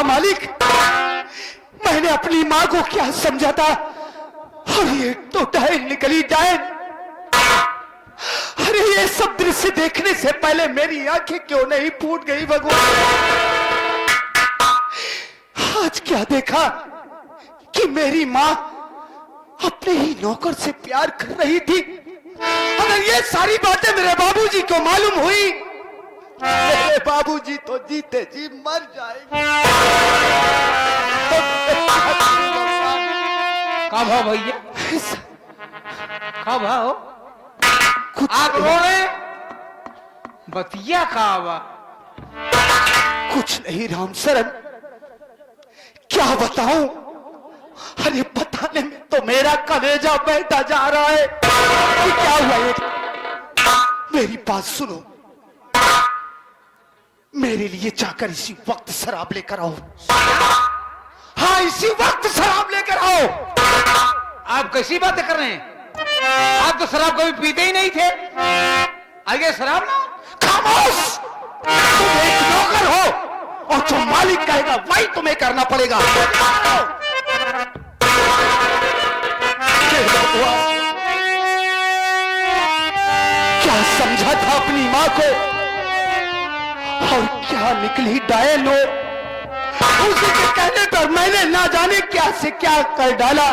मालिक, मैंने अपनी माँ को क्या समझा था, और ये तो डायन निकली डायन। अरे ये सब दृश्य देखने से पहले मेरी आंखें क्यों नहीं फूट गई भगवान। आज क्या देखा कि मेरी माँ अपने ही नौकर से प्यार कर रही थी। अगर ये सारी बातें मेरे बाबूजी को मालूम हुई, मेरे बाबूजी तो जीते जी मर जाएंगे। का भाव भैया, का भाव आप रो रहे, बतिया का आवा। कुछ नहीं राम शरण, क्या बताऊं। अरे बताने में तो मेरा कलेजा बैठा जा रहा है कि क्या हुआ ये। मेरी बात सुनो, मेरे लिए जाकर इसी वक्त शराब लेकर आओ। हाँ, इसी वक्त शराब लेकर आओ। आप कैसी बातें कर रहे हैं? आप तो शराब कभी पीते ही नहीं थे, आगे शराब ना। खामोश, तुम एक नौकर हो और जो मालिक कहेगा वही तुम्हें करना पड़ेगा। क्या समझा था अपनी माँ को, और क्या निकली डायन हो। उसी के कहने पर मैंने ना जाने क्या से क्या कर डाला,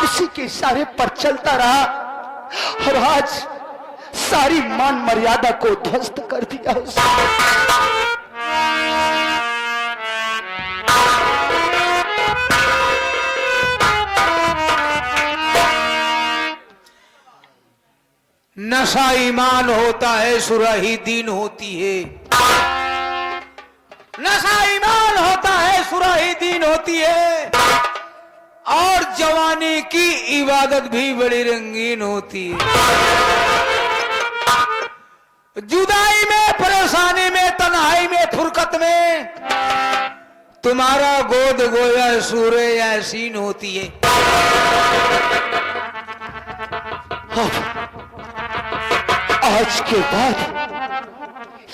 उसी के इशारे पर चलता रहा, और आज सारी मान मर्यादा को ध्वस्त कर दिया उसने। नशा ईमान होता है, सुराही दीन होती है। नशा ईमान होता है, सुराही दीन होती है, और जवानी की इबादत भी बड़ी रंगीन होती है। जुदाई में, परेशानी में, तन्हाई में, फुरकत में तुम्हारा गोद गोया सूरे यासीन होती है। आज के बाद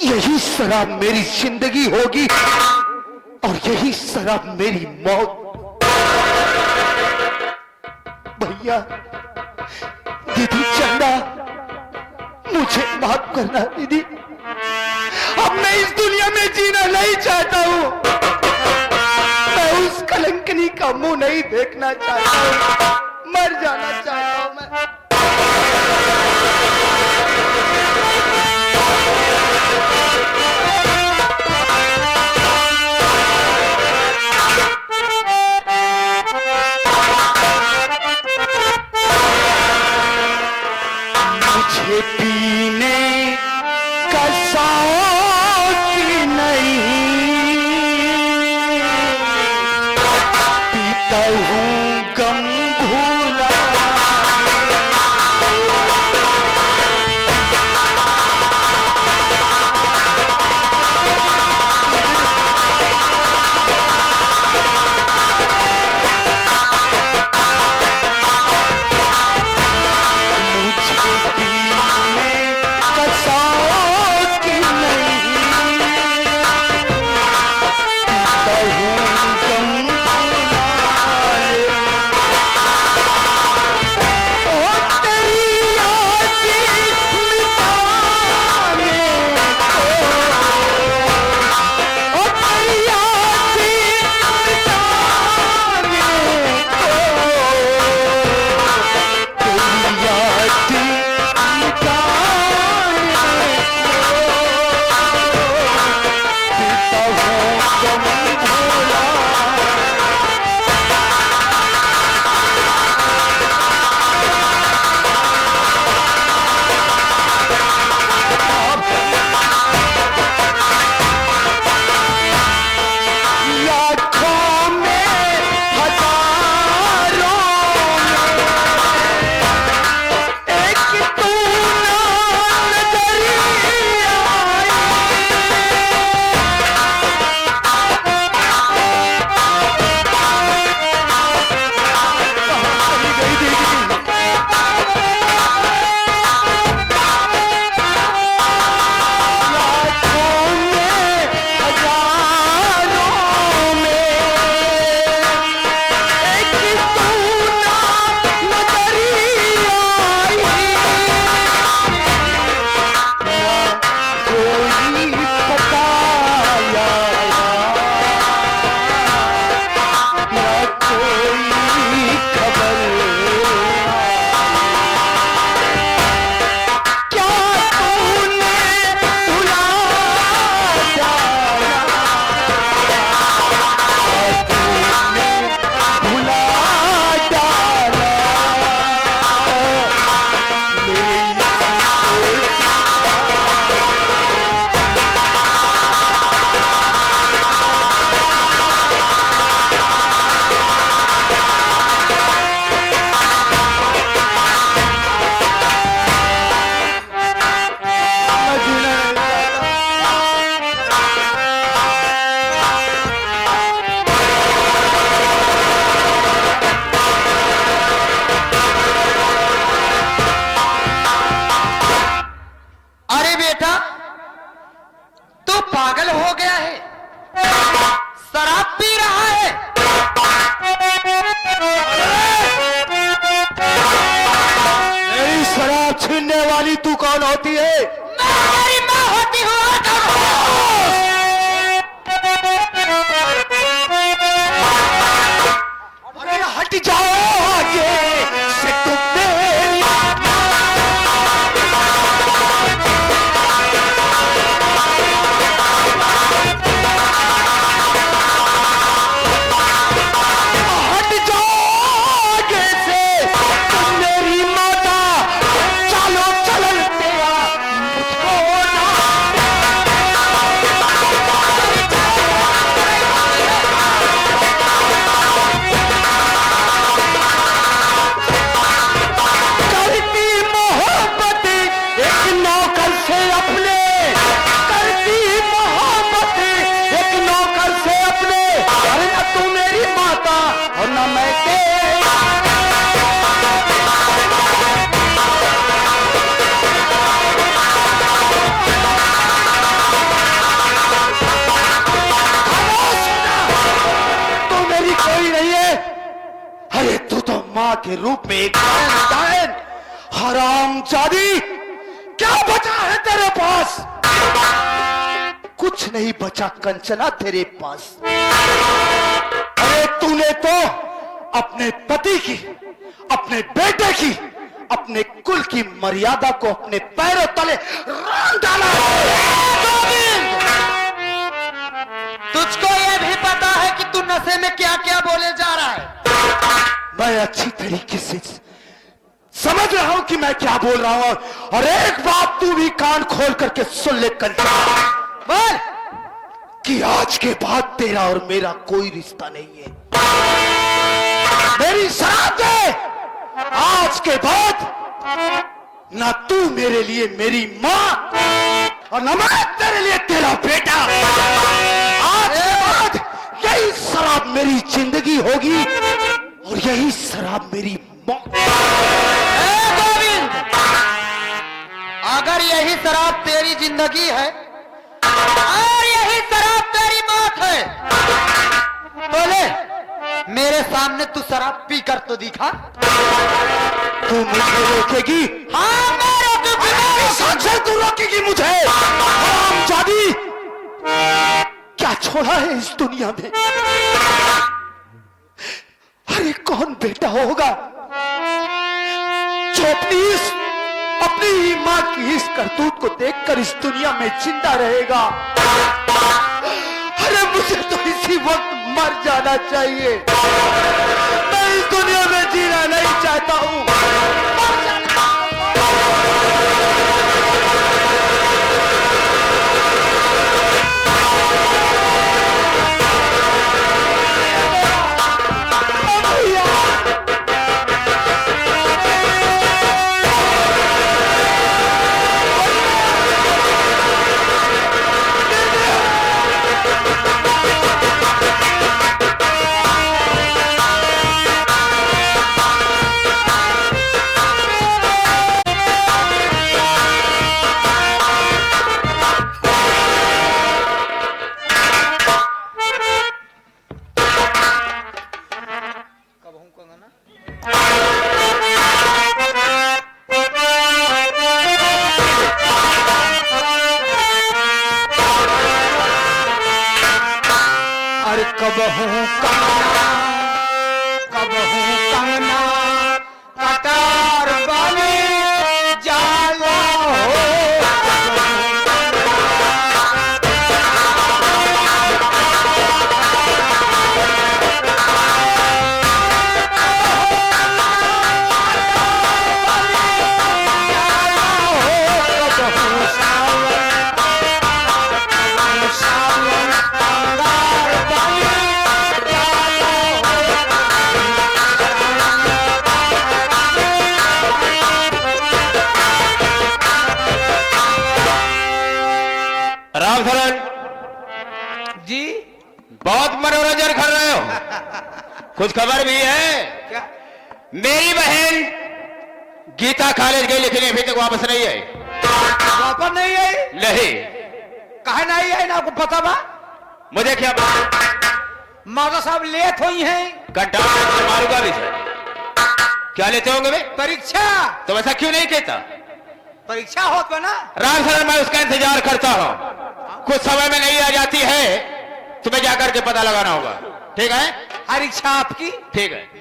यही शराब मेरी जिंदगी होगी, और यही शराब मेरी मौत। भैया, दीदी चंदा, मुझे माफ करना दीदी। अब मैं इस दुनिया में जीना नहीं चाहता हूं। मैं उस कलंकनी का मुंह नहीं देखना चाहता हूं। मर जाना चाहता हूं मैं। मुझे पीने का शौक नहीं, पीता हूँ गम भूला। मुझे पीने वाली तू कौन होती है? मैं तेरी माँ होती हूँ। अरे हट जाओ आगे से तुम मेरी हट जाओ आगे से तुम मेरी माता। चलो चलन तेरा मुझको ना करती मोहब्बत एक नौकर से अपने, करती मोहब्बत एक नौकर से अपने। अरे ना तू मेरी माता और ना मैं तेरी। तू मेरी कोई नहीं है। अरे तू तो माँ के रूप में एक डायन हरामजादी। क्या बचा है तेरे पास? कुछ नहीं बचा कंचना तेरे पास। अरे तूने तो अपने पति की, अपने बेटे की, अपने कुल की मर्यादा को अपने पैरों तले रौंद डाला है। तुझको यह भी पता है कि तू नशे में क्या क्या बोले जा रहा है? मैं अच्छी तरीके से समझ रहा हूं कि मैं क्या बोल रहा हूं। और एक बात तू भी कान खोल करके सुन ले कंचना, बोल। कि आज के बाद तेरा और मेरा कोई रिश्ता नहीं है। मेरी शराब दे, आज के बाद ना तू मेरे लिए मेरी माँ और ना मैं तेरे लिए तेरा बेटा। आज के बाद यही शराब मेरी जिंदगी होगी और यही शराब मेरी मौत। ए गोविंद, अगर यही शराब तेरी जिंदगी है और यही शराब तेरी मौत है, बोले मेरे सामने तू शराब पी कर तो दिखा। तू मुझे रोकेगी? हाँ, मैं रोकूंगा। साक्षात तू रोकेगी मुझे? हरामजादी, क्या छोड़ा है इस दुनिया में? अरे कौन बेटा होगा जो अपनी ही माँ की इस करतूत को देखकर इस दुनिया में जिंदा रहेगा? अरे मुझे तो इसी वक्त मर जाना चाहिए। मैं इस दुनिया में जीना नहीं चाहता हूं। कब हूँ कंगना कतार बने जाला हो। रामशरण जी, बहुत मनोरंजन कर रहे हो। कुछ खबर भी है? क्या? मेरी बहन गीता कॉलेज गई लेकिन अभी तक वापस नहीं आई। वापस नहीं आई? नहीं। कहा नहीं आई ना? आपको पता बा? मुझे क्या माता साहब लेट हुई हैं। घंटा मारूंगा भी। क्या लेते होंगे वे? परीक्षा। तो ऐसा क्यों नहीं कहता? परीक्षा होत ना। राम सर मैं उसका इंतजार करता हूँ, कुछ समय में नहीं आ जाती है, तुम्हें जाकर के पता लगाना होगा। ठीक है? हर इच्छा आपकी। ठीक है।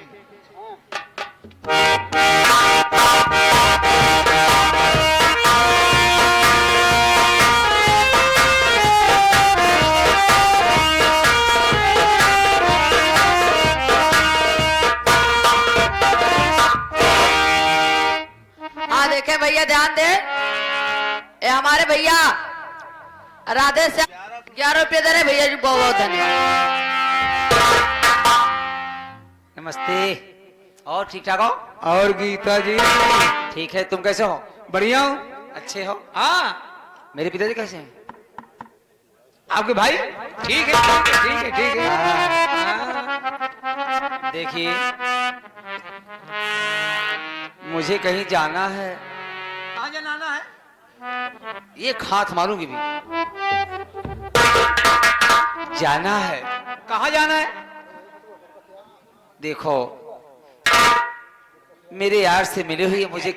हाँ देखे भैया, ध्यान दे, ये हमारे भैया राधे से 11 रुपये दे रहे भैया जी, बहुत बहुत धन्यवाद। नमस्ते। और ठीक ठाक हो? और गीता जी ठीक है, तुम कैसे हो? बढ़िया हूँ। अच्छे हो? हाँ, मेरे पिताजी कैसे हैं? आपके भाई ठीक है, ठीक है, ठीक है, ठीक है। हाँ। देखिए, मुझे कहीं जाना है। कहाँ जाना है? ये खात मारूंगी भी। जाना है। कहाँ जाना है? देखो, मेरे यार से मिले हुए मुझे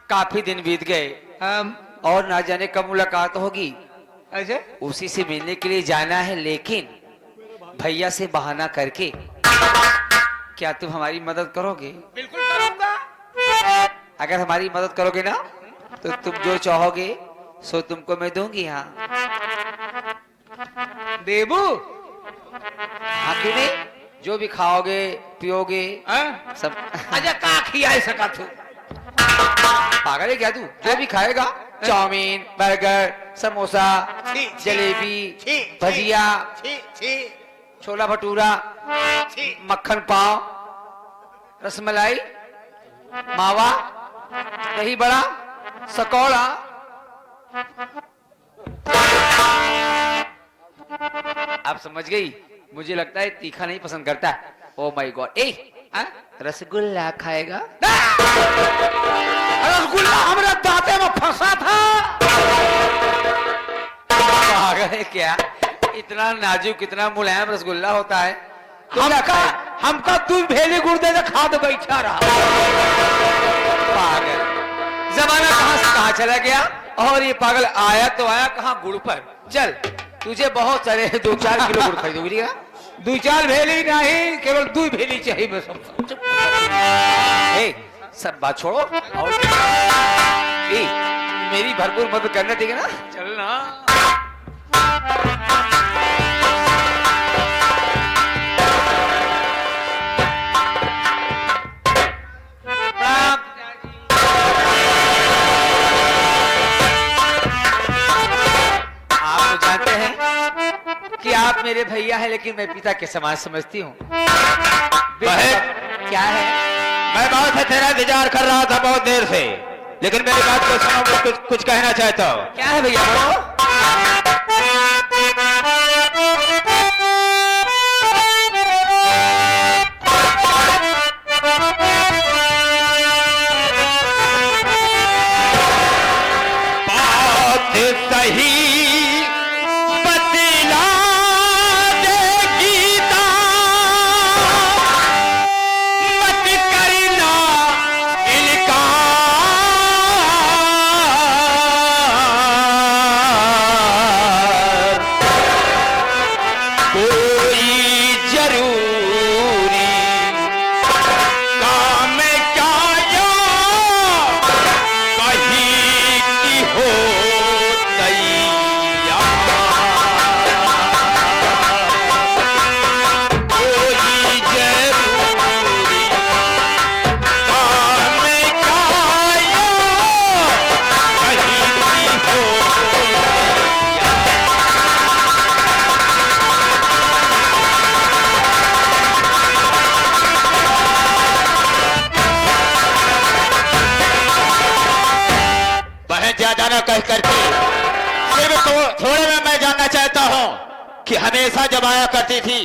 काफी दिन बीत गए और ना जाने कब मुलाकात होगी। ऐसे उसी से मिलने के लिए जाना है, लेकिन भैया से बहाना करके क्या तुम हमारी मदद करोगे? बिल्कुल करूंगा। अगर हमारी मदद करोगे ना तो तुम जो चाहोगे सो तुमको मैं दूंगी। हाँ देबू हाँ, क्यों नहीं? जो भी खाओगे पियोगे सब। अच्छा का खिया सका तू? पागल है क्या तू? जो भी खाएगा, चाउमीन, बर्गर, समोसा, छी, जलेबी, छी, भजिया, छोला भटूरा, मक्खन पाव, रसमलाई, मावा, दही बड़ा, सकौड़ा। आप समझ गई? मुझे लगता है तीखा नहीं पसंद करता है। Oh my God. रसगुल्ला खाएगा? रसगुल्ला हमारे दांते में फंसा था। पागल है क्या? इतना नाजुक, इतना मुलायम रसगुल्ला होता है। हमका तू भेली गुर्दे से खा दो बैठा रहा। पागल, जमाना कहां से कहां चला गया और ये पागल आया तो आया कहां गुड़ पर। चल, तुझे बहुत सारे 2-4 किलो गुड़ खरीदूंगी ना। 2-4 भेली नहीं, केवल 2 भेली चाहिए बस। सब बात छोड़ो और मेरी भरपूर मदद करना, ठीक है ना? चलना। आप तो जानते हैं कि आप मेरे भैया हैं, लेकिन मैं पिता के समान समझती हूँ। क्या है? मैं बहुत है तेरा इंतजार कर रहा था बहुत देर से, लेकिन मेरी बात को सुनो, मैं कुछ कहना चाहता हूँ। क्या है भैया? बात सही बतला दे गीता, मत करना इनकार, कोई जरूरी काम क्या या कहीं की हो कोई जरूरी काम क्या या कहीं की हो। बहन ज्यादा न कह करके सिर्फ थोड़े में मैं जानना चाहता हूँ कि हमेशा जब आया करती थी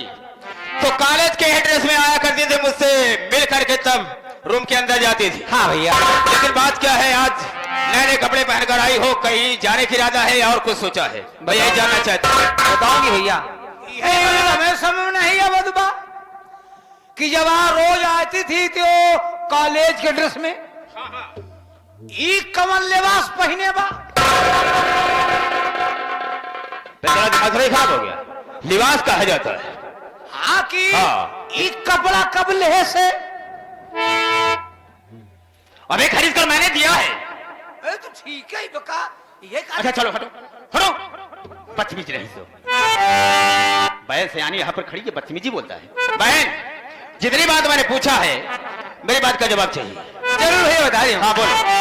तो कॉलेज के एड्रेस में आया करती थी, मुझसे मिल करके तब रूम के अंदर जाती थी। हाँ भैया। लेकिन बात क्या है, आज नए नए कपड़े पहनकर आई हो, कहीं जाने की इरादा है और कुछ सोचा है? भैया यही जानना चाहता हूँ। बताऊंगी भैया। हमें समझ में नहीं आवत बा कि जब वहां रोज आती थी तो कॉलेज के ड्रेस में ई कमल लिबास पहने बा। तेरा दिमाग थोड़ा खराब हो गया। लिबास कहा जाता है। हाँ कि हाँ। ई कपड़ा कब लेहे से? अबे खरीद कर मैंने दिया है। तो ठीक है बका ये अच्छा चलो हटो हटो, बदतमीज रही सो। बहन सयानी यहाँ पर खड़ी है, बदतमीजी बोलता है। बहन जितनी बात मैंने पूछा है मेरी बात का जवाब चाहिए। जरूर भैया बता रही हूँ। हाँ बोलो।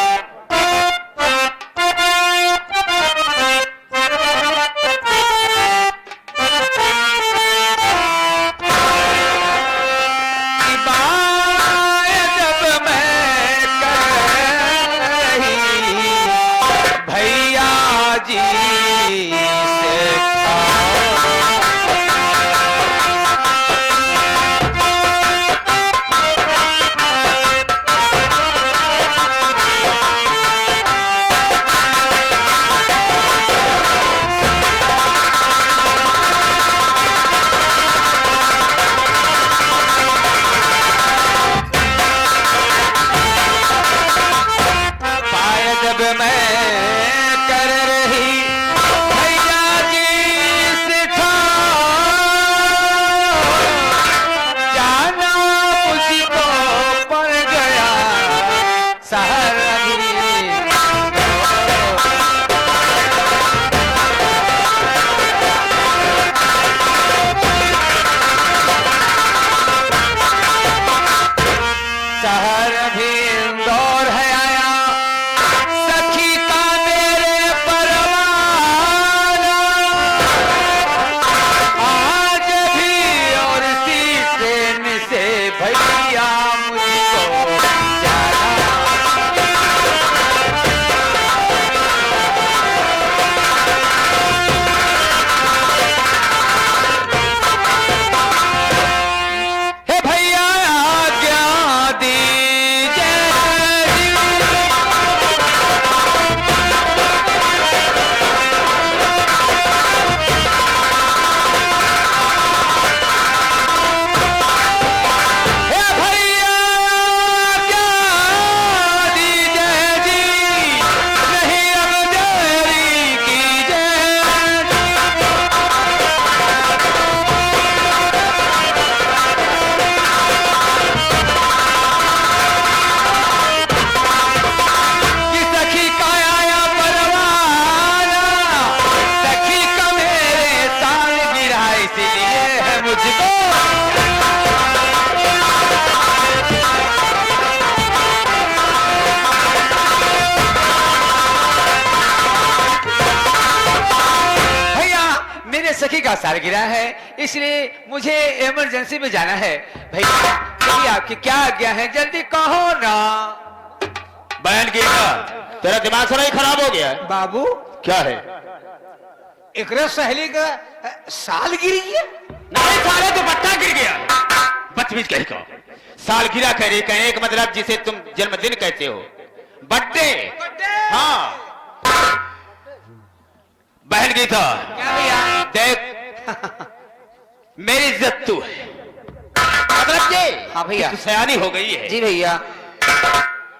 सखी का सालगिरह है, इसलिए मुझे इमरजेंसी में जाना है। भैया आपकी क्या आज्ञा है, जल्दी कहो ना। बहन की तेरा दिमाग थोड़ा ही खराब हो गया है। बाबू क्या है? एक सहेली का साल गिर गया। नहीं साले तो पट्टा गिर गया। बदतमीज कहीं का सालगिरह कह रही, कहने का मतलब जिसे तुम जन्मदिन कहते हो, बर्थडे। हाँ बहन गीता, क्या भैया? देख मेरी इज्जत तू है, मतलब ये हाँ भैया। तू सयानी हो गई है। जी भैया।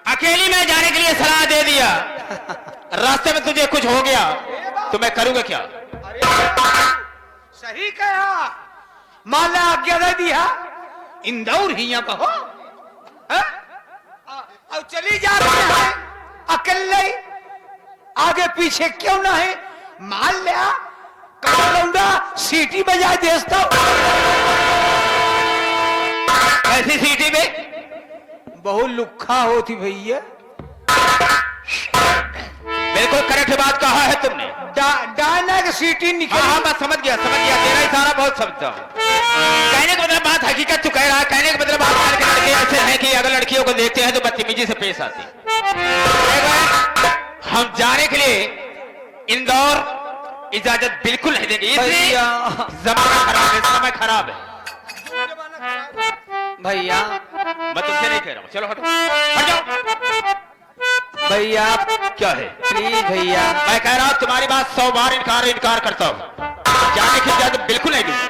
अकेली में जाने के लिए सलाह दे दिया, रास्ते में तुझे कुछ हो गया तो मैं करूंगा क्या? सही कहा, माला आज्ञा दे दिया, इंदौर ही यहाँ कहो। अब चली जा रही है अकेले, आगे पीछे क्यों ना है, मान लिया कौड़ा सीटी बजा देता। ऐसी सीटी में बहुत लुक्खा होती भैया। बिल्कुल करेक्ट बात कहा है तुमने। डायना की सीटी निकली। हाँ मैं समझ गया तेरा इशारा बहुत समझता हूँ। कहने का मतलब बात हकीकत तू कह रहा है, कहने का मतलब बात करके लड़के ऐसे हैं कि अगर लड़कियों को देखते हैं तो बदतमीजी से पेश आते हैं। हम जाने के लिए इंदौर इजाजत बिल्कुल नहीं देंगे, इसलिए जमाना खराब है, समय खराब है। भैया मैं तुमसे नहीं कह रहा हूँ, चलो हटो हट जाओ। भैया क्या है? प्लीज भैया। मैं कह रहा हूँ तुम्हारी बात 100 बार इनकार करता हूँ, जाने की इजाजत बिल्कुल नहीं दूंगा।